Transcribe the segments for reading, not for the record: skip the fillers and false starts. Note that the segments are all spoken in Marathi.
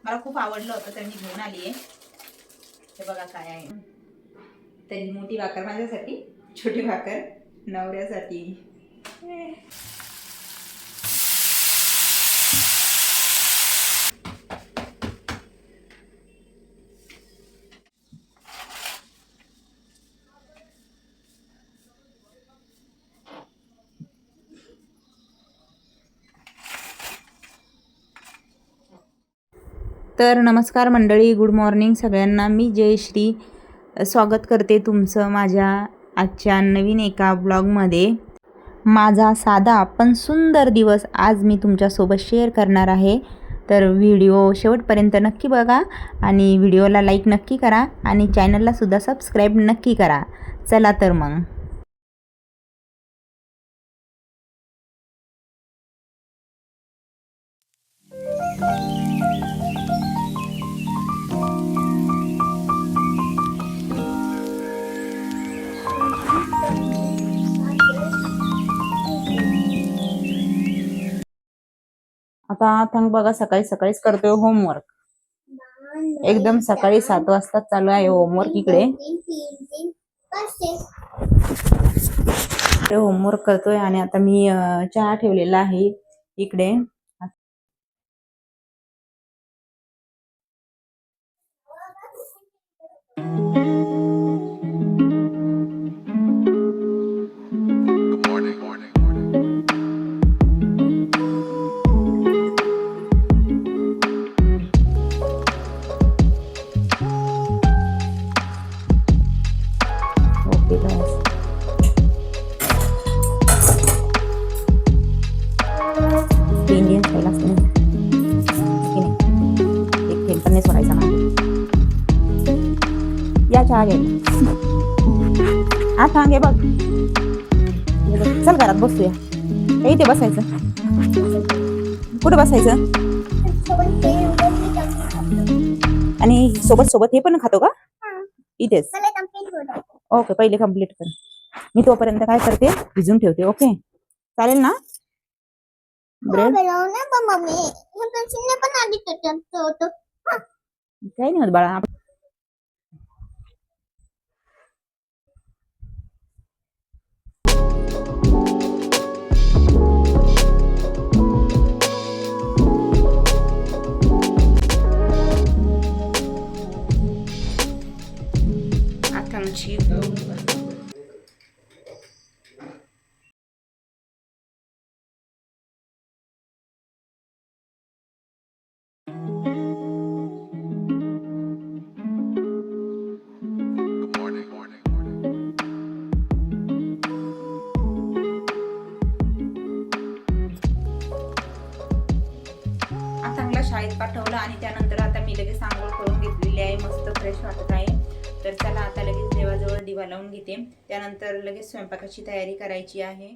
मला खूप आवडलं होतं तर मी घेऊन आली आहे. हे बघा काय आहे. तरी मोठी भाकर माझ्यासाठी, छोटी भाकर नवऱ्यासाठी. तर नमस्कार मंडळी, गुड मॉर्निंग सगळ्यांना. मी जयश्री स्वागत करते तुमचं माझ्या आजच्या नवीन एका ब्लॉगमध्ये. माझा साधा पण सुंदर दिवस आज मी तुमच्यासोबत शेअर करणार आहे. तर व्हिडिओ शेवटपर्यंत नक्की बघा आणि व्हिडिओला लाईक नक्की करा आणि चॅनललासुद्धा सबस्क्राईब नक्की करा. चला तर मग. आता थंग बघा सकाळी सकाळीच करतोय होमवर्क. एकदम सकाळी 7 वाजता चालू आहे होमवर्क. इकडे होमवर्क करतोय आणि आता मी चहा ठेवलेला आहे इकडे. या चहा घे. आता घे बघ. चल घरात बसूया. इथे बसायचं. कुठे बसायचं? आणि सोबत सोबत हे पण खातो का? इथेच. ओके, पहिले कम्प्लीट कर. मी तोपर्यंत काय करते, भिजून ठेवते. ओके, चालेल ना? ब्रेड काही नाही होत बाळा. आकांक्षी शाळेत पाठवलं आणि त्यानंतर आता मी लगेच आंघोळ करून घेतलेली आहे. मस्त फ्रेश वाटत आहे. तर चला आता लगेच देवाजवळ दिवा लावून घेते. त्यानंतर लगेच स्वयंपाकाची तयारी करायची आहे.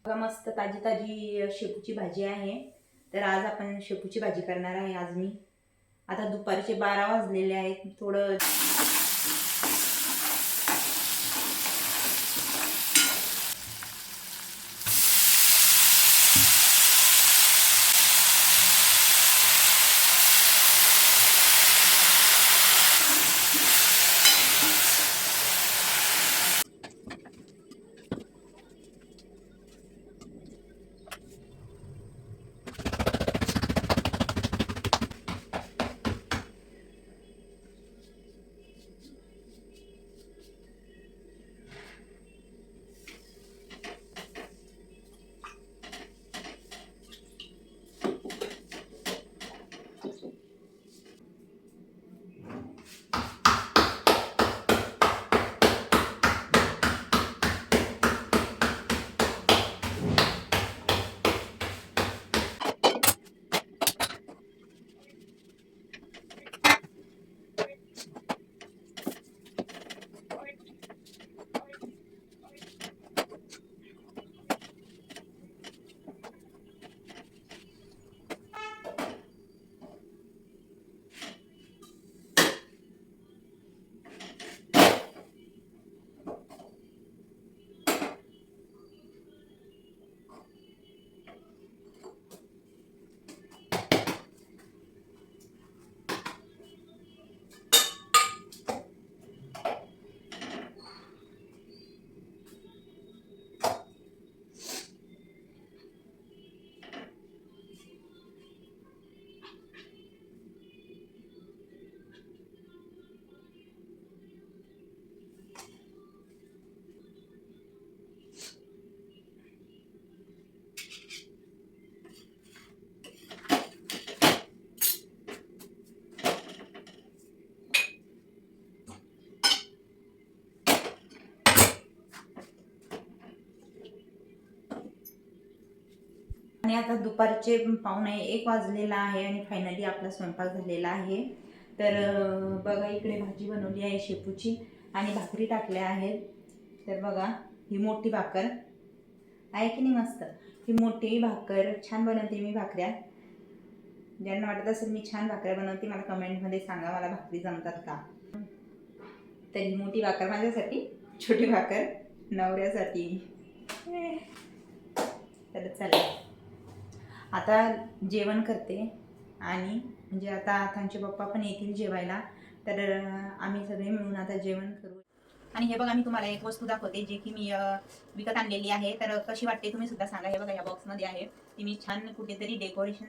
मस्त ताजी ताजी शेपूची भाजी आहे. तर आज आपण शेपूची भाजी करणार आहे. आज मी आता दुपारचे 12 वाजलेले आहेत. थोडं आणि आता दुपारचे 12:45 वाजलेला आहे आणि फायनली आपला स्वयंपाक झालेला आहे. तर बघा इकडे भाजी बनवली आहे शेपूची आणि भाकरी टाकल्या आहेत. तर बघा ही मोठी भाकर आहे की नाही मस्त. ही मोठी भाकर छान बनवते मी भाकऱ्या. ज्यांना वाटत असेल मी छान भाकऱ्या बनवते मला कमेंटमध्ये सांगा मला भाकरी जमतात का. तर ही मोठी भाकर माझ्यासाठी, छोटी भाकर नवऱ्यासाठी. तर चला आता जेवण करते आणि म्हणजे आता आथांचे पप्पा पण येतील जेवायला. तर आम्ही सगळे मिळून आता जेवण करू. आणि हे बघा मी तुम्हाला एक वस्तू दाखवते जे की मी विकत आणलेली आहे. तर कशी वाटते तुम्ही सुद्धा सांगा. हे बघा या बॉक्समध्ये आहे. ती मी छान कुठेतरी डेकोरेशन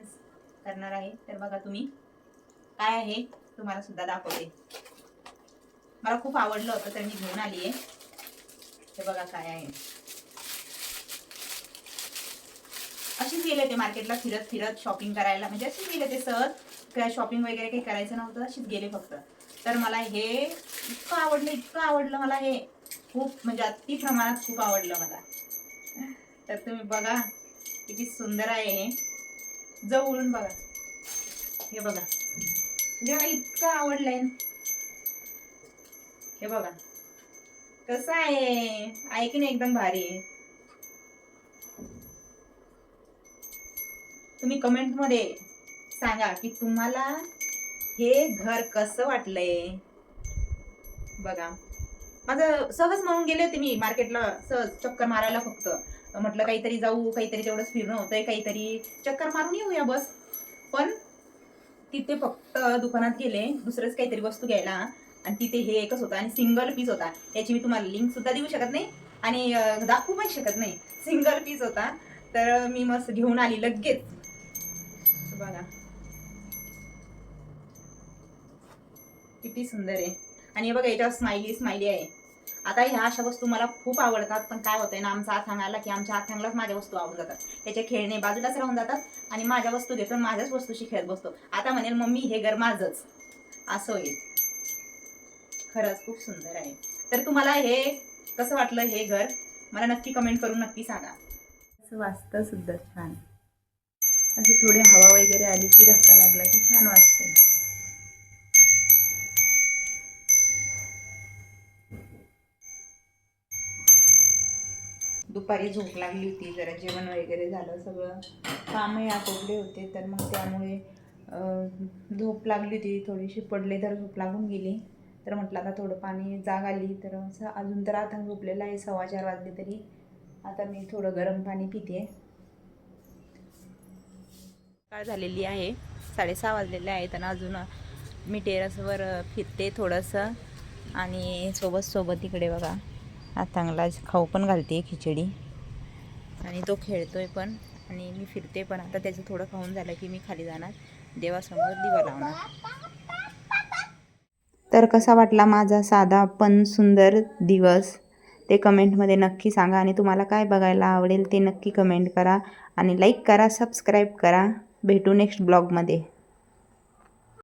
करणार आहे. तर बघा तुम्ही काय आहे तुम्हाला सुद्धा दाखवते. मला खूप आवडलं होतं तर मी घेऊन आली आहे. हे बघा काय आहे. अशीच गेले होते मार्केटला फिरत फिरत शॉपिंग करायला. म्हणजे अशीच गेले ते सहज शॉपिंग वगैरे काही करायचं नव्हतं. अशीच गेले फक्त. तर मला हे इतकं आवडलं मला हे खूप म्हणजे अति प्रमाणात खूप आवडलं मला. तर तुम्ही बघा किती सुंदर आहे हे. जवळून बघा. हे बघा म्हणजे मला इतकं आवडलंय. हे बघा कसं आहे की नाही एकदम भारी आहे. तुम्ही कमेंटमध्ये सांगा की तुम्हाला हे घर कसं वाटलंय. बघा माझं सहज म्हणून गेले होते मी मार्केटला सहज चक्कर मारायला. फक्त म्हटलं काहीतरी जाऊ, काहीतरी तेवढंच फिरणं होतंय, काहीतरी चक्कर मारून येऊया बस. पण तिथे फक्त दुकानात गेले दुसरंच काहीतरी वस्तू घ्यायला आणि तिथे हे एकच होतं आणि सिंगल पीस होता. याची मी तुम्हाला लिंक सुद्धा देऊ शकत नाही आणि दाखवू पण शकत नाही. सिंगल पीस होता. तर मी मस्त घेऊन आली लगेच. बघा किती सुंदर आहे. आणि हे बघा याच्यावर स्माइली स्माइली आहे. आता ह्या अशा वस्तू मला खूप आवडतात. पण काय होतंय ना आमचा आथांग आला की आमच्या आथांगलाच माझ्या वस्तू आवडून जातात. त्याचे खेळणे बाजूलाच राहून जातात आणि माझ्या वस्तू घेतो माझ्याच वस्तूशी खेळत बसतो. आता म्हणेल मम्मी हे घर माझंच असं होईल. खरंच खूप सुंदर आहे. तर तुम्हाला हे कसं वाटलं हे घर मला नक्की कमेंट करून नक्की सांगा. असं वाजतं सुद्धा छान. अशी थोडी हवा वगैरे आली की धक्का लागला की छान वाजते. दुपारी झोप लागली होती. जरा जेवण वगैरे झालं. सगळं कामही आटोपले होते. तर मग त्यामुळे झोप लागली होती. थोडीशी पडले तर झोप लागून गेली. तर म्हटलं आता थोडं पाणी जाग आली तर असं अजून तर आता झोपलेलं आहे. 4:15 वाजले तरी आता मी थोडं गरम पाणी पिते. सकाळ झालेली आहे. 6:30 वाजलेले आहेत आणि अजून मी टेरेसवर फिरते थोडंसं आणि सोबत इकडे बघा आथांगला खाऊ पण घालते खिचडी आणि तो खेळतोय पण आणि मी फिरते पण. आता त्याचं थोडं खाऊन झालं की मी खाली जाणार देवासमोर दिवा लावणार. तर कसा वाटला माझा साधा पण सुंदर दिवस ते कमेंटमध्ये नक्की सांगा. आणि तुम्हाला काय बघायला आवडेल ते नक्की कमेंट करा आणि लाईक करा, सबस्क्राईब करा. भेटू नेक्स्ट ब्लॉगमध्ये.